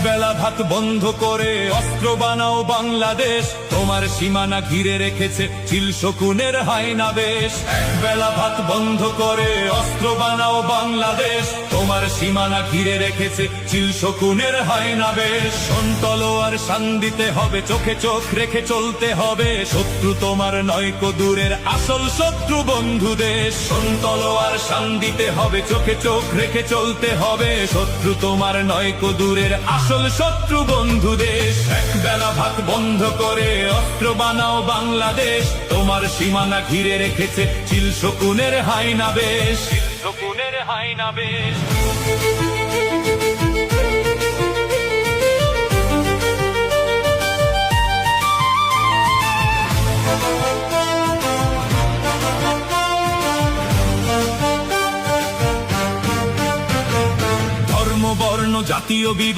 বেলা ভাত বন্ধ করে অস্ত্র বানাও বাংলাদেশ, তোমার সীমানা ঘিরে রেখেছে চিল শকুনের হায়না বেশ। এক বেলা ভাত বন্ধ করে অস্ত্র বানাও বাংলাদেশ, তোমার সীমানা ঘিরে রেখেছে চিল শকুনের হায়না বেশ। শোন তলোয়ার শান দিতে হবে, চোখে চোখ রেখে চলতে হবে, শত্রু তোমার নয়কো দূরের আসল শত্রু বন্ধু দেশ। শোন তলোয়ার শান দিতে হবে, চোখে চোখ রেখে চলতে হবে, শত্রু তোমার নয়কো দূরের আসল শত্রু বন্ধু দেশ। এক বেলা ভাত বন্ধ করে অস্ত্র বানাও বাংলাদেশ, তোমার সীমানা ঘিরে রেখেছে চিল শকুনের হায়না বেশ। চিল শকুনের হায়না বেশ। ধর্ম বর্ণ জাতীয় বিভাগ